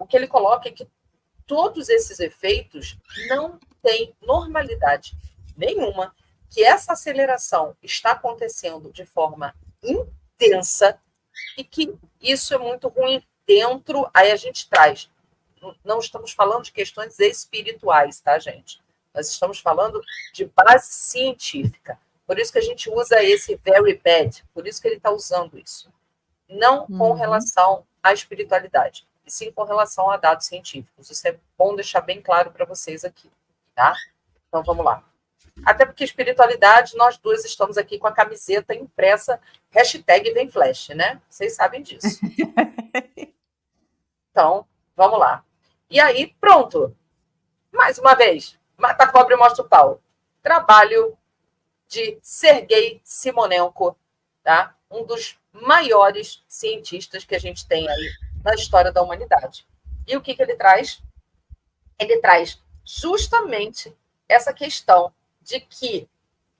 o que ele coloca é que todos esses efeitos não têm normalidade nenhuma, que essa aceleração está acontecendo de forma intensa e que isso é muito ruim dentro, aí a gente traz, não estamos falando de questões espirituais, tá, gente? Nós estamos falando de base científica. Por isso que a gente usa esse very bad, por isso que ele está usando isso. Não com relação à espiritualidade, e sim com relação a dados científicos. Isso é bom deixar bem claro para vocês aqui, tá? Então, vamos lá. Até porque espiritualidade, nós duas estamos aqui com a camiseta impressa, hashtag vem flash, né? Vocês sabem disso. Então, vamos lá. E aí, pronto. Mais uma vez, mata a cobra e mostra o pau. Trabalho de Sergei Simonenko, tá? Um dos maiores cientistas que a gente tem aí na história da humanidade. E o que ele traz? Ele traz justamente essa questão de que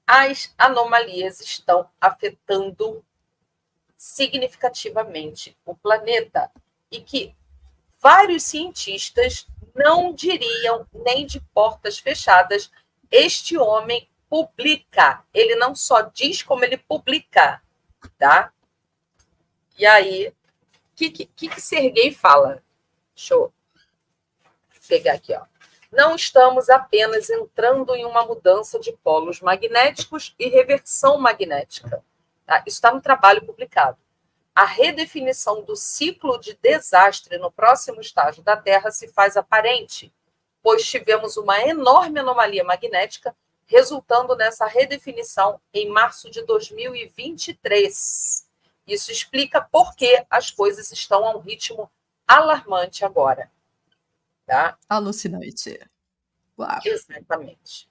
as anomalias estão afetando significativamente o planeta e que vários cientistas não diriam nem de portas fechadas, este homem publica, ele não só diz como ele publica, tá? E aí, o que Sergei fala? Deixa eu pegar aqui, ó. Não estamos apenas entrando em uma mudança de polos magnéticos e reversão magnética. Tá? Isso está no trabalho publicado. A redefinição do ciclo de desastre no próximo estágio da Terra se faz aparente, pois tivemos uma enorme anomalia magnética resultando nessa redefinição em março de 2023. Isso explica por que as coisas estão a um ritmo alarmante agora. Tá? Alucinante. Uau. Exatamente.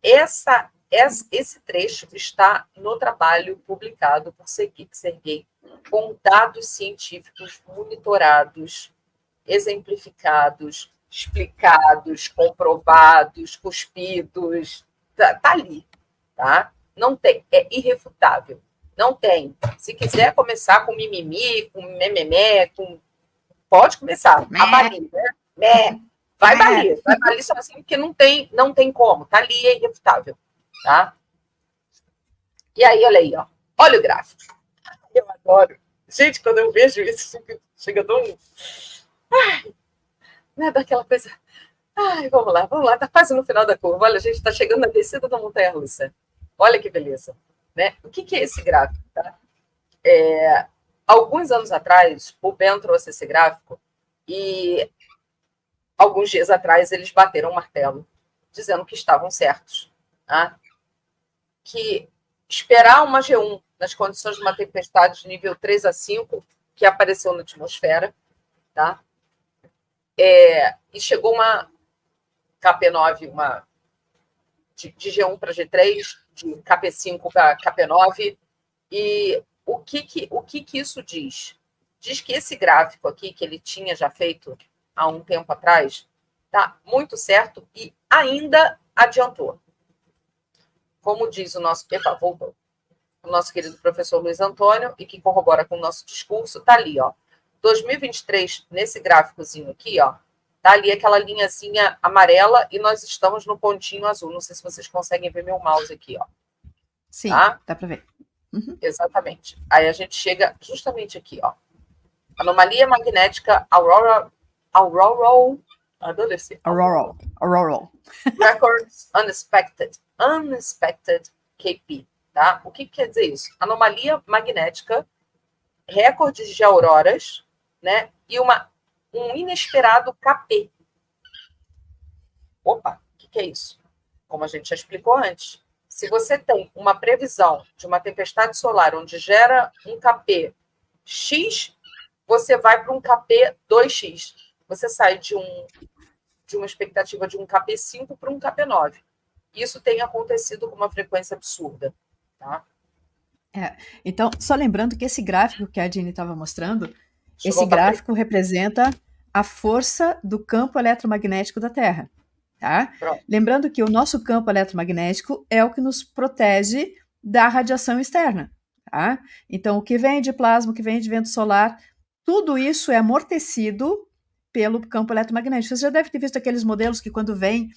Esse trecho está no trabalho publicado por Sergei, com dados científicos monitorados, exemplificados, explicados, comprovados, cuspidos. Tá ali, tá? Não tem, é irrefutável. Não tem. Se quiser começar com mimimi, com mememé, pode começar. A balir, né? Vai balir só assim, porque não tem como. Tá ali, é irrefutável. Tá? E aí, olha aí, ó. Olha o gráfico. Eu adoro. Gente, quando eu vejo isso, chega tão... Ai, né, daquela coisa... Ai, vamos lá. Tá quase no final da curva. Olha, a gente está chegando na descida da montanha-russa. Olha que beleza. Né? O que é esse gráfico? Tá? Alguns anos atrás, o Ben trouxe esse gráfico e alguns dias atrás eles bateram o martelo, dizendo que estavam certos. Tá? Que esperar uma G1 nas condições de uma tempestade de nível 3 a 5, que apareceu na atmosfera, tá? E chegou uma KP9, uma de G1 para G3, de KP5 para KP9, e o que isso diz? Diz que esse gráfico aqui, que ele tinha já feito há um tempo atrás, tá muito certo e ainda adiantou. Como diz o nosso o nosso querido professor Luiz Antônio, e que corrobora com o nosso discurso, tá ali, ó. 2023, nesse gráficozinho aqui, ó, tá ali aquela linhazinha amarela e nós estamos no pontinho azul. Não sei se vocês conseguem ver meu mouse aqui, ó. Sim, tá? Dá para ver. Exatamente. Aí a gente chega justamente aqui, ó. Anomalia magnética Auroral. Records unexpected KP. Tá? O que quer dizer isso? Anomalia magnética, recordes de auroras, né? E um inesperado KP. Opa, o que é isso? Como a gente já explicou antes, se você tem uma previsão de uma tempestade solar onde gera um KP X, você vai para um KP 2X. Você sai de uma expectativa de um KP5 para um KP9. Isso tem acontecido com uma frequência absurda. Tá? Então, só lembrando que esse gráfico que a Dini estava mostrando, esse gráfico representa a força do campo eletromagnético da Terra. Tá? Lembrando que o nosso campo eletromagnético é o que nos protege da radiação externa. Tá? Então, o que vem de plasma, o que vem de vento solar, tudo isso é amortecido pelo campo eletromagnético. Você já deve ter visto aqueles modelos que quando vem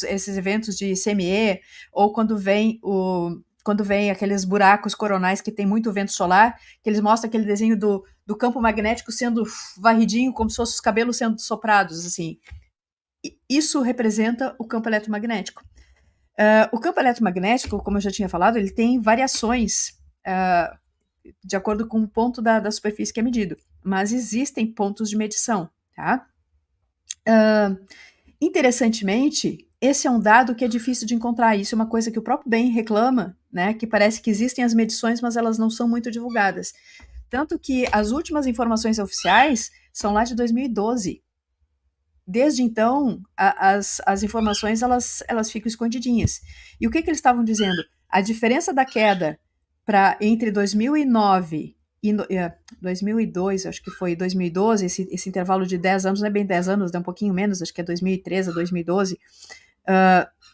esses eventos de CME, ou quando vem aqueles buracos coronais que tem muito vento solar, que eles mostram aquele desenho do campo magnético sendo varridinho, como se fossem os cabelos sendo soprados, assim. Isso representa o campo eletromagnético. O campo eletromagnético, como eu já tinha falado, ele tem variações de acordo com o ponto da superfície que é medido, mas existem pontos de medição, tá? Interessantemente, esse é um dado que é difícil de encontrar. Isso é uma coisa que o próprio Ben reclama, né? Que parece que existem as medições, mas elas não são muito divulgadas. Tanto que as últimas informações oficiais são lá de 2012. Desde então, as informações elas ficam escondidinhas. E o que eles estavam dizendo? A diferença da queda entre 2009 e 2002, acho que foi 2012, esse intervalo de 10 anos, não é bem 10 anos, é um pouquinho menos, acho que é 2013 a 2012,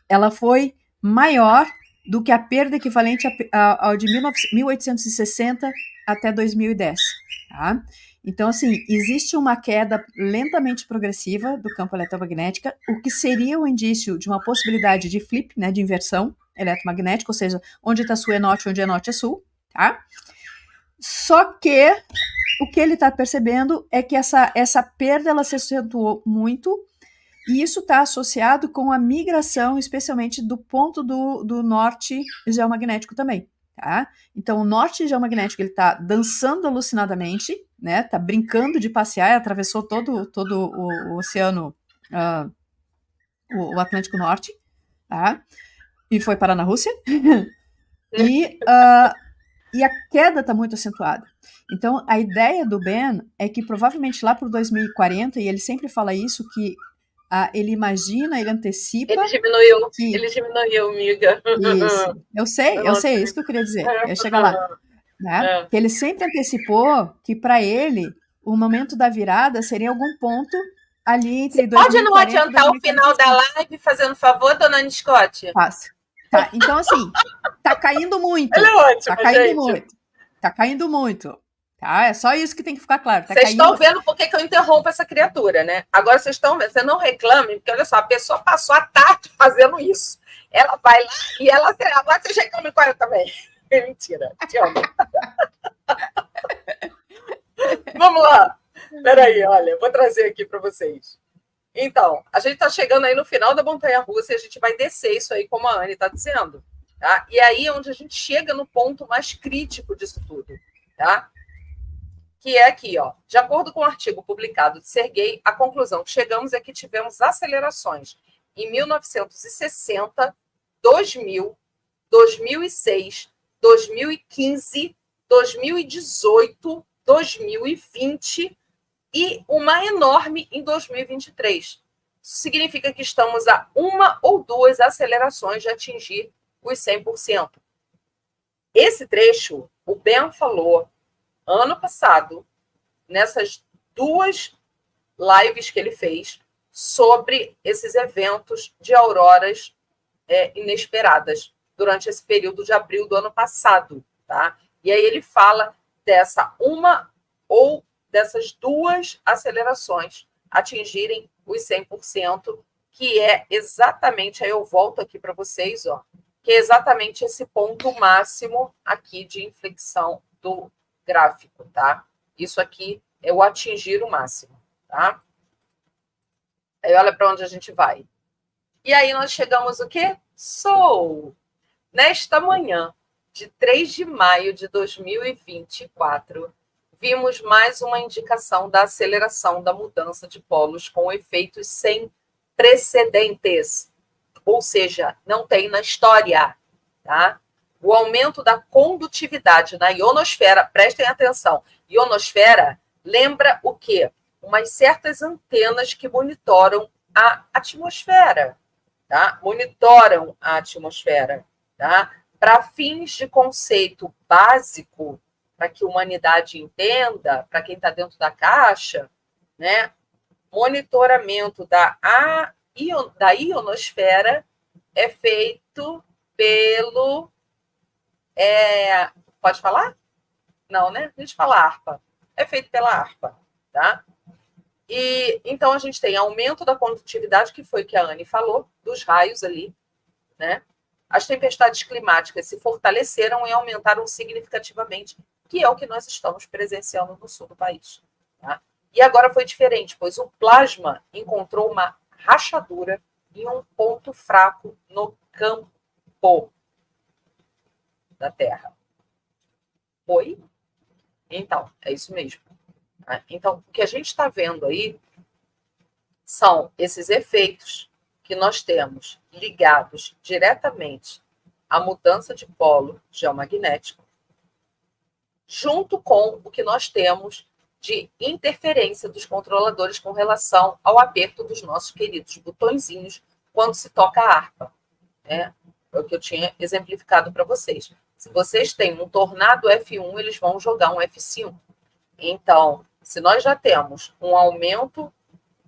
ela foi maior do que a perda equivalente ao de 1860 até 2010. Tá? Então, assim, existe uma queda lentamente progressiva do campo eletromagnético, o que seria um indício de uma possibilidade de flip, né, de inversão eletromagnética, ou seja, onde está sul é norte, onde é norte é sul, tá? Só que o que ele está percebendo é que essa perda ela se acentuou muito, e isso está associado com a migração, especialmente do ponto do norte geomagnético também. Tá? Então, o norte geomagnético ele está dançando alucinadamente, né? Está brincando de passear, atravessou todo o oceano, o Atlântico Norte, tá? E foi parar na Rússia. E a queda está muito acentuada. Então, a ideia do Ben é que provavelmente lá para 2040, e ele sempre fala isso, que ele imagina, ele antecipa... Ele diminuiu, amiga. Isso, eu sei, isso que eu queria dizer, eu ia chegar lá. Né? Que ele sempre antecipou que, para ele, o momento da virada seria algum ponto ali entre 2040 pode não adiantar o final da live, fazendo favor, dona Anne Scott? Passa. Tá, então, assim, tá caindo muito. Ele é ótimo, tá caindo gente. muito. Tá caindo muito. Tá? É só isso que tem que ficar claro. Vocês estão vendo por que eu interrompo essa criatura, né? Agora vocês estão vendo, você não reclame, porque olha só, a pessoa passou a tarde fazendo isso. Ela vai lá e agora vocês reclamam com ela também. Mentira, te amo. Vamos lá. Peraí, olha, vou trazer aqui para vocês. Então, a gente está chegando aí no final da montanha-russa e a gente vai descer isso aí, como a Anne está dizendo. Tá? E aí é onde a gente chega no ponto mais crítico disso tudo. Tá? Que é aqui, ó. De acordo com o artigo publicado de Sergei, a conclusão que chegamos é que tivemos acelerações em 1960, 2000, 2006, 2015, 2018, 2020 e uma enorme em 2023. Isso significa que estamos a uma ou duas acelerações de atingir os 100%. Esse trecho, o Ben falou ano passado, nessas duas lives que ele fez, sobre esses eventos de auroras inesperadas durante esse período de abril do ano passado. Tá? E aí ele fala dessa uma ou dessas duas acelerações atingirem os 100%, que é exatamente, aí eu volto aqui para vocês, ó, que é exatamente esse ponto máximo aqui de inflexão do gráfico, tá? Isso aqui é o atingir o máximo, tá? Aí olha para onde a gente vai. E aí nós chegamos o quê? Nesta manhã de 3 de maio de 2024, vimos mais uma indicação da aceleração da mudança de polos com efeitos sem precedentes, ou seja, não tem na história, tá? O aumento da condutividade na ionosfera, prestem atenção, ionosfera lembra o quê? Umas certas antenas que monitoram a atmosfera, tá? Monitoram a atmosfera, tá? Para fins de conceito básico, para que a humanidade entenda, para quem está dentro da caixa, né? Monitoramento da ionosfera é feito pelo... pode falar? Não, né? A gente fala ARPA. É feito pela ARPA, tá? E então a gente tem aumento da condutividade, que foi o que a Anne falou, dos raios ali, né? As tempestades climáticas se fortaleceram e aumentaram significativamente, que é o que nós estamos presenciando no sul do país. Tá? E agora foi diferente, pois o plasma encontrou uma rachadura em um ponto fraco no campo da Terra. Oi? Então, é isso mesmo. Então, o que a gente está vendo aí são esses efeitos que nós temos ligados diretamente à mudança de polo geomagnético, junto com o que nós temos de interferência dos controladores com relação ao aperto dos nossos queridos botõezinhos quando se toca a harpa. É o que eu tinha exemplificado para vocês. Se vocês têm um tornado F1, eles vão jogar um F5. Então, se nós já temos um aumento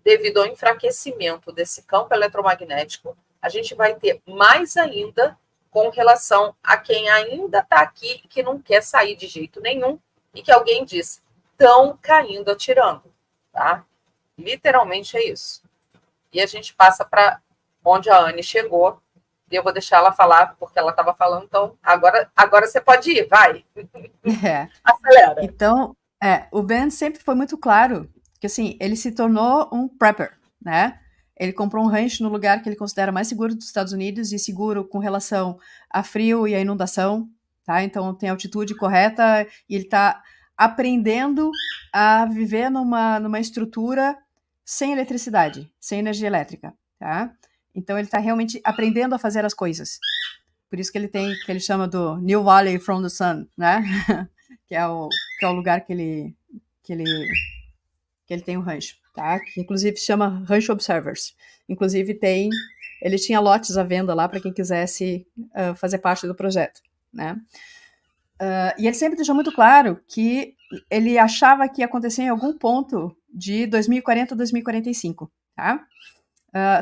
devido ao enfraquecimento desse campo eletromagnético, a gente vai ter mais ainda com relação a quem ainda está aqui e que não quer sair de jeito nenhum e que alguém disse, estão caindo atirando, tá? Literalmente é isso. E a gente passa para onde a Anne chegou, e eu vou deixar ela falar, porque ela estava falando, então agora você pode ir, vai. Acelera. Então, o Ben sempre foi muito claro que, assim, ele se tornou um prepper, né? Ele comprou um rancho no lugar que ele considera mais seguro dos Estados Unidos e seguro com relação a frio e a inundação, tá? Então, tem a altitude correta e ele está aprendendo a viver numa estrutura sem eletricidade, sem energia elétrica, tá? Então, ele está realmente aprendendo a fazer as coisas. Por isso que ele chama do New Valley from the Sun, né? que é o lugar que ele tem um rancho, tá? Que inclusive se chama Rancho Observers. Inclusive ele tinha lotes à venda lá para quem quisesse fazer parte do projeto, né? E ele sempre deixou muito claro que ele achava que ia acontecer em algum ponto de 2040 a 2045, tá?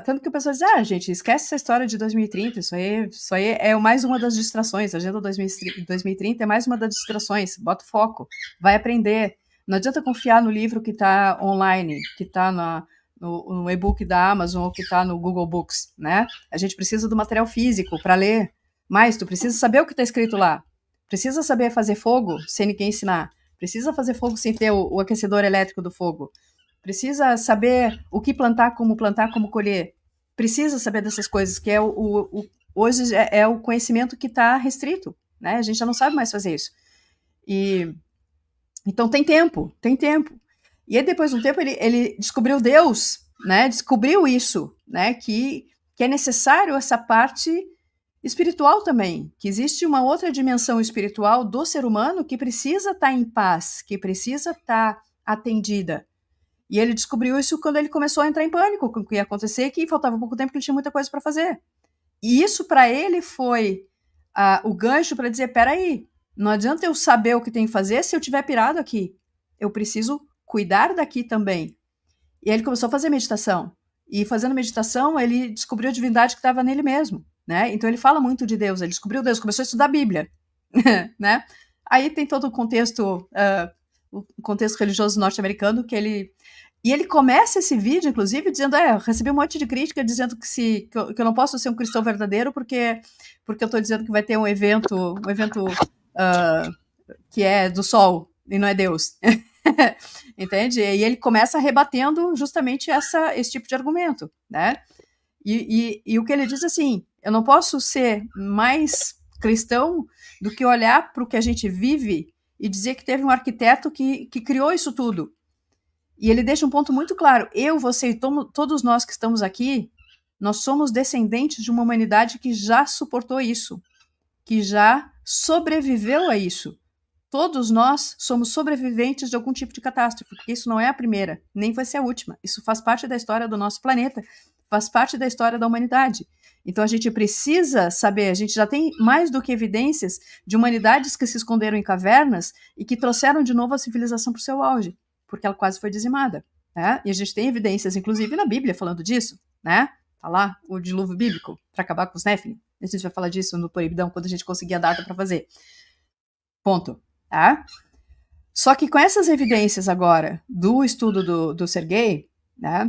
Tanto que o pessoal diz, gente, esquece essa história de 2030, isso aí é mais uma das distrações, a Agenda 2030 é mais uma das distrações, bota foco, vai aprender, não adianta confiar no livro que está online, que está no e-book da Amazon ou que está no Google Books, né? A gente precisa do material físico para ler, mas tu precisa saber o que está escrito lá, precisa saber fazer fogo sem ninguém ensinar, precisa fazer fogo sem ter o aquecedor elétrico do fogo, precisa saber o que plantar, como colher. Precisa saber dessas coisas, que hoje é o conhecimento que está restrito, né? A gente já não sabe mais fazer isso. Então tem tempo. E aí, depois de um tempo, ele descobriu Deus, né? Descobriu isso, né? Que é necessário essa parte espiritual também, que existe uma outra dimensão espiritual do ser humano que precisa estar em paz, que precisa estar atendida. E ele descobriu isso quando ele começou a entrar em pânico com o que ia acontecer, que faltava pouco tempo, que ele tinha muita coisa para fazer. E isso, para ele, foi o gancho para dizer, peraí, não adianta eu saber o que tem que fazer se eu tiver pirado aqui. Eu preciso cuidar daqui também. E aí ele começou a fazer meditação. E fazendo meditação, ele descobriu a divindade que estava nele mesmo, né? Então ele fala muito de Deus, ele descobriu Deus, começou a estudar a Bíblia, né? Aí tem todo o contexto religioso norte-americano que ele começa esse vídeo, inclusive, dizendo, eu recebi um monte de crítica dizendo que eu não posso ser um cristão verdadeiro porque eu estou dizendo que vai ter um evento que é do sol e não é Deus. Entende? E ele começa rebatendo justamente esse tipo de argumento, né? E o que ele diz assim, eu não posso ser mais cristão do que olhar para o que a gente vive e dizer que teve um arquiteto que criou isso tudo. E ele deixa um ponto muito claro, você e todos nós que estamos aqui, nós somos descendentes de uma humanidade que já suportou isso, que já sobreviveu a isso. Todos nós somos sobreviventes de algum tipo de catástrofe, porque isso não é a primeira, nem vai ser a última. Isso faz parte da história do nosso planeta, faz parte da história da humanidade. Então a gente precisa saber, a gente já tem mais do que evidências de humanidades que se esconderam em cavernas e que trouxeram de novo a civilização para o seu auge, porque ela quase foi dizimada, né? E a gente tem evidências, inclusive na Bíblia, falando disso, né? Tá lá o dilúvio bíblico para acabar com os Néfilim. A gente vai falar disso no Proibidão quando a gente conseguir a data para fazer. Ponto. Tá? Só que com essas evidências agora do estudo do Sergei, né,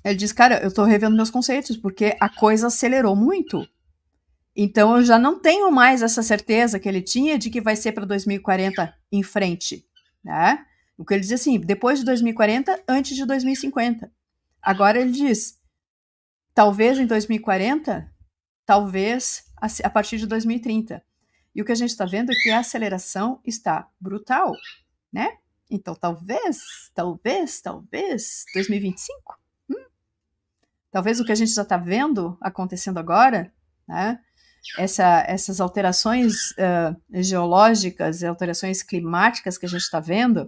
ele diz, cara, eu estou revendo meus conceitos, porque a coisa acelerou muito. Então eu já não tenho mais essa certeza que ele tinha de que vai ser para 2040 em frente, né? O que ele diz assim, depois de 2040, antes de 2050. Agora ele diz, talvez em 2040, talvez a partir de 2030. E o que a gente está vendo é que a aceleração está brutal, né? Então talvez 2025. Talvez o que a gente já está vendo acontecendo agora, né? Essas alterações geológicas, alterações climáticas que a gente está vendo,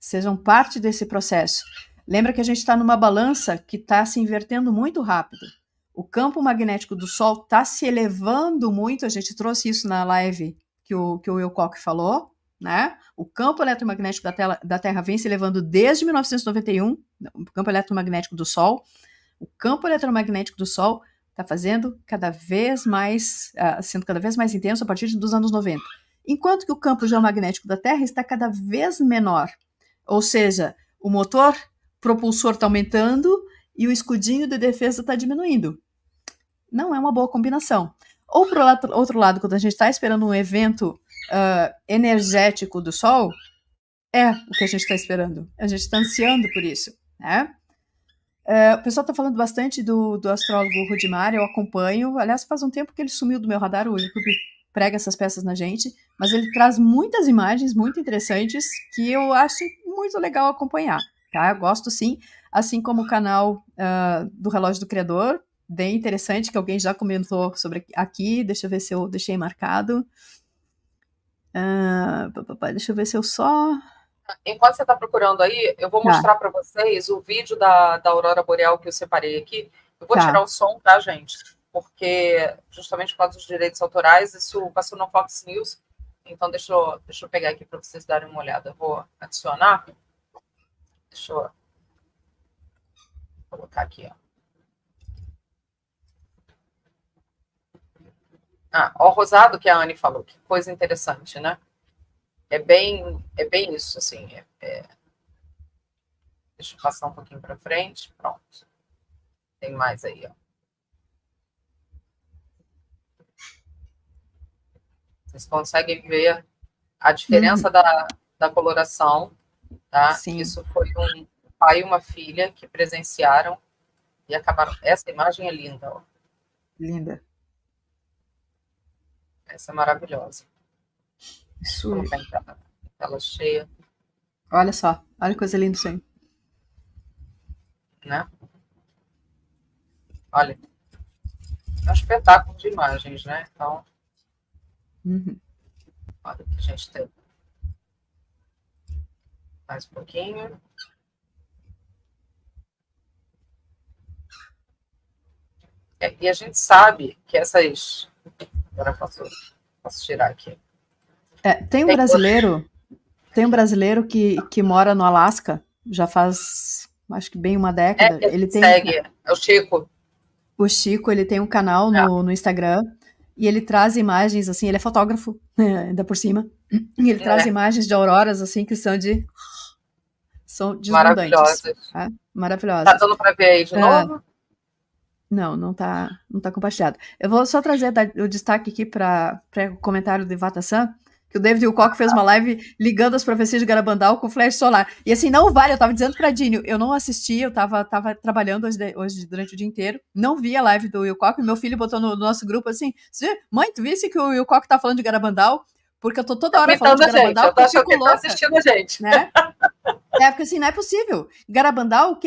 sejam parte desse processo. Lembra que a gente está numa balança que está se invertendo muito rápido. O campo magnético do Sol está se elevando muito, a gente trouxe isso na live que o Will Koch falou, né? O campo eletromagnético da Terra vem se elevando desde 1991, o campo eletromagnético do Sol. O campo eletromagnético do Sol está fazendo cada vez mais, sendo cada vez mais intenso a partir dos anos 90. Enquanto que o campo geomagnético da Terra está cada vez menor. Ou seja, o motor propulsor está aumentando e o escudinho de defesa está diminuindo. Não é uma boa combinação. Ou, por outro lado, quando a gente está esperando um evento energético do Sol, é o que a gente está esperando. A gente está ansiando por isso, né? O pessoal está falando bastante do astrólogo Rudimar, eu acompanho. Aliás, faz um tempo que ele sumiu do meu radar, o YouTube prega essas peças na gente, mas ele traz muitas imagens muito interessantes que eu acho muito legal acompanhar, tá? Eu gosto sim, assim como o canal do Relógio do Criador, bem interessante, que alguém já comentou sobre aqui, deixa eu ver se eu deixei marcado. Deixa eu ver se eu só... Enquanto você está procurando aí, eu vou mostrar para vocês o vídeo da Aurora Boreal que eu separei aqui. Eu vou tirar o som, tá, gente? Porque, justamente por causa dos direitos autorais, isso passou no Fox News. Então, deixa eu pegar aqui para vocês darem uma olhada. Eu vou adicionar. Deixa eu colocar aqui, ó. Ó, o rosado que a Anne falou. Que coisa interessante, né? É bem isso, assim. Deixa eu passar um pouquinho para frente. Pronto. Tem mais aí, ó. Vocês conseguem ver a diferença da coloração, tá? Sim. Isso foi um pai e uma filha que presenciaram e acabaram... Essa imagem é linda, ó. Linda. Essa é maravilhosa. Isso. Tela cheia. Olha só, olha que coisa linda isso aí. Né? Olha, é um espetáculo de imagens, né? Então, olha o que a gente tem. Mais um pouquinho. E a gente sabe que essas... Agora posso tirar aqui. Tem um brasileiro que mora no Alasca, já faz, acho que bem uma década. Ele segue, é o Chico. O Chico, ele tem um canal no Instagram, e ele traz imagens, assim, ele é fotógrafo, ainda por cima, e ele traz imagens de auroras, assim, que são deslumbrantes. Maravilhosas. Maravilhosas. Tá dando para ver aí de novo? Não tá compartilhado. Eu vou só trazer o destaque aqui para o comentário do Ivata-san, que o David Wilcock fez uma live ligando as profecias de Garabandal com flash solar. E assim, não vale, eu tava dizendo pra Dínio, eu não assisti, eu tava trabalhando hoje durante o dia inteiro, não vi a live do Wilcock, meu filho botou no nosso grupo assim, mãe, tu visse que o Wilcock tá falando de Garabandal? Porque eu tô toda hora falando de Garabandal, eu tô achando que ele tá assistindo a gente. Né? Porque assim, não é possível. Garabandal,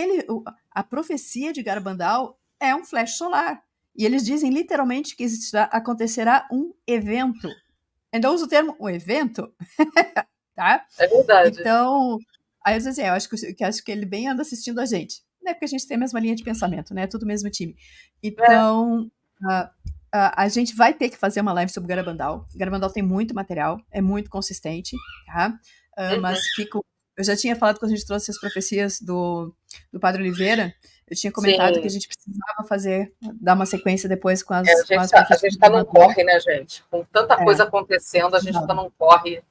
a profecia de Garabandal é um flash solar. E eles dizem literalmente que acontecerá um evento. Ainda uso o termo um evento, tá? É verdade. Então, aí eu digo assim, eu acho que ele bem anda assistindo a gente. Não é porque a gente tem a mesma linha de pensamento, né? Tudo o mesmo time. Então, a gente vai ter que fazer uma live sobre Garabandal. Garabandal tem muito material, é muito consistente, tá? Mas eu já tinha falado quando a gente trouxe as profecias do Padre Oliveira, eu tinha comentado que a gente precisava dar uma sequência depois com as profecias. A gente tá num corre, né, gente? Com tanta coisa acontecendo, a gente tá num corre